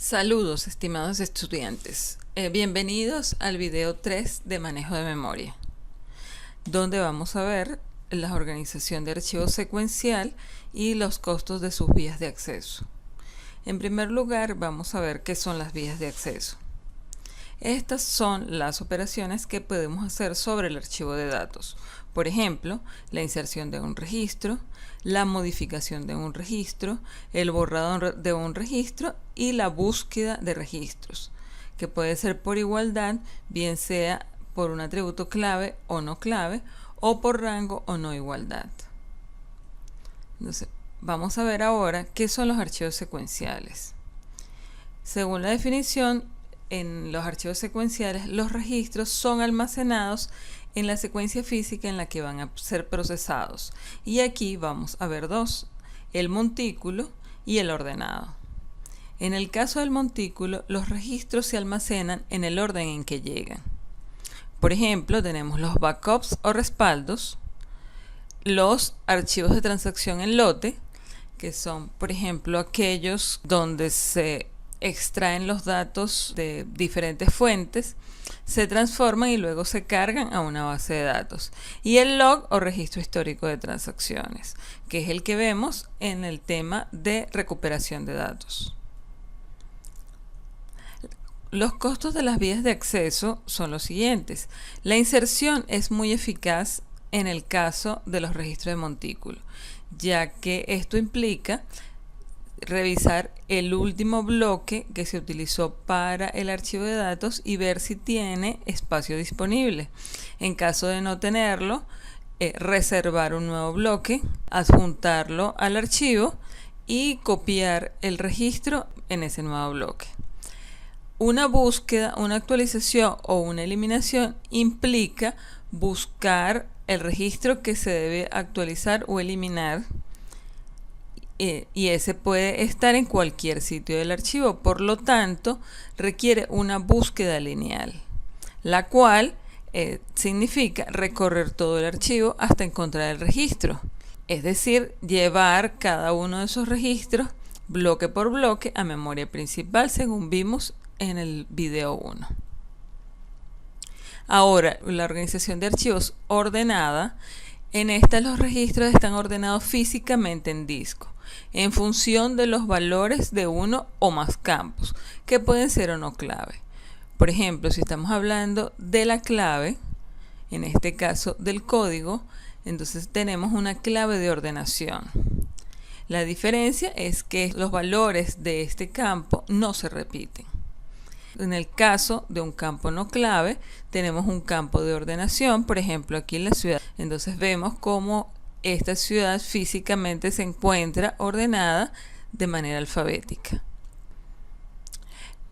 Saludos, estimados estudiantes. Bienvenidos al video 3 de manejo de memoria, donde vamos a ver la organización de archivo secuencial y los costos de sus vías de acceso. En primer lugar, vamos a ver qué son las vías de acceso. Estas son las operaciones que podemos hacer sobre el archivo de datos. Por ejemplo, la inserción de un registro, la modificación de un registro, el borrado de un registro y la búsqueda de registros, que puede ser por igualdad, bien sea por un atributo clave o no clave, o por rango o no igualdad. Entonces, vamos a ver ahora qué son los archivos secuenciales. Según la definición, en los archivos secuenciales, los registros son almacenados en la secuencia física en la que van a ser procesados. Y aquí vamos a ver dos: el montículo y el ordenado. En el caso del montículo, los registros se almacenan en el orden en que llegan. Por ejemplo, tenemos los backups o respaldos, los archivos de transacción en lote, que son, por ejemplo, aquellos donde se extraen los datos de diferentes fuentes, se transforman y luego se cargan a una base de datos. Y el log o registro histórico de transacciones, que es el que vemos en el tema de recuperación de datos. Los costos de las vías de acceso son los siguientes. La inserción es muy eficaz en el caso de los registros de montículo, ya que esto implica revisar el último bloque que se utilizó para el archivo de datos y ver si tiene espacio disponible. En caso de no tenerlo, reservar un nuevo bloque, adjuntarlo al archivo y copiar el registro en ese nuevo bloque. Una búsqueda, una actualización o una eliminación implica buscar el registro que se debe actualizar o eliminar, y ese puede estar en cualquier sitio del archivo. Por lo tanto, requiere una búsqueda lineal, la cual significa recorrer todo el archivo hasta encontrar el registro, es decir, llevar cada uno de esos registros bloque por bloque a memoria principal, según vimos en el video 1. Ahora, la organización de archivos ordenada. En esta, los registros están ordenados físicamente en disco, en función de los valores de uno o más campos, que pueden ser o no clave. Por ejemplo, si estamos hablando de la clave, en este caso del código, entonces tenemos una clave de ordenación. La diferencia es que los valores de este campo no se repiten. En el caso de un campo no clave, tenemos un campo de ordenación, por ejemplo aquí en la ciudad. Entonces vemos cómo esta ciudad físicamente se encuentra ordenada de manera alfabética.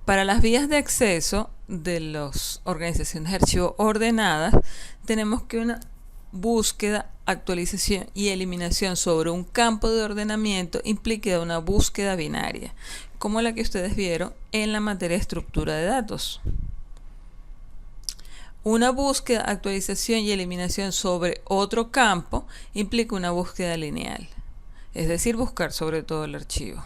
Para las vías de acceso de las organizaciones de archivo ordenadas, tenemos que una búsqueda, actualización y eliminación sobre un campo de ordenamiento implica una búsqueda binaria, como la que ustedes vieron en la materia de estructura de datos. Una búsqueda, actualización y eliminación sobre otro campo implica una búsqueda lineal, es decir, buscar sobre todo el archivo.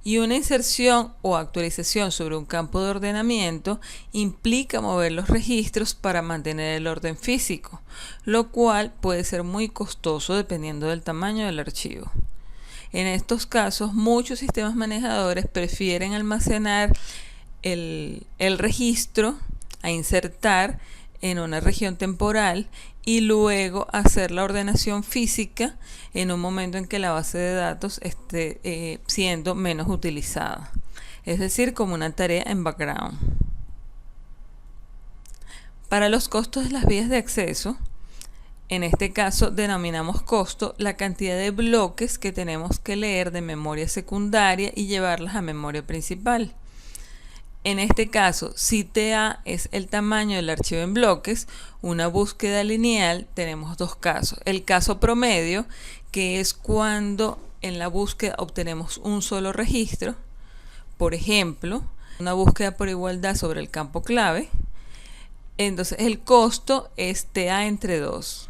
Y una inserción o actualización sobre un campo de ordenamiento implica mover los registros para mantener el orden físico, lo cual puede ser muy costoso dependiendo del tamaño del archivo. En estos casos, muchos sistemas manejadores prefieren almacenar el registro a insertar en una región temporal y luego hacer la ordenación física en un momento en que la base de datos esté siendo menos utilizada, es decir, como una tarea en background. Para los costos de las vías de acceso, en este caso denominamos costo la cantidad de bloques que tenemos que leer de memoria secundaria y llevarlas a memoria principal. En este caso, si TA es el tamaño del archivo en bloques, una búsqueda lineal, tenemos dos casos. El caso promedio, que es cuando en la búsqueda obtenemos un solo registro. Por ejemplo, una búsqueda por igualdad sobre el campo clave. Entonces, el costo es TA entre 2.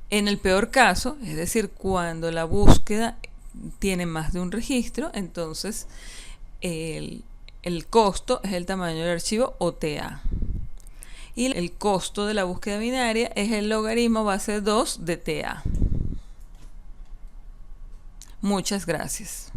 En el peor caso, es decir, cuando la búsqueda tiene más de un registro, entonces El costo es el tamaño del archivo OTA. Y el costo de la búsqueda binaria es el logaritmo base 2 de TA. Muchas gracias.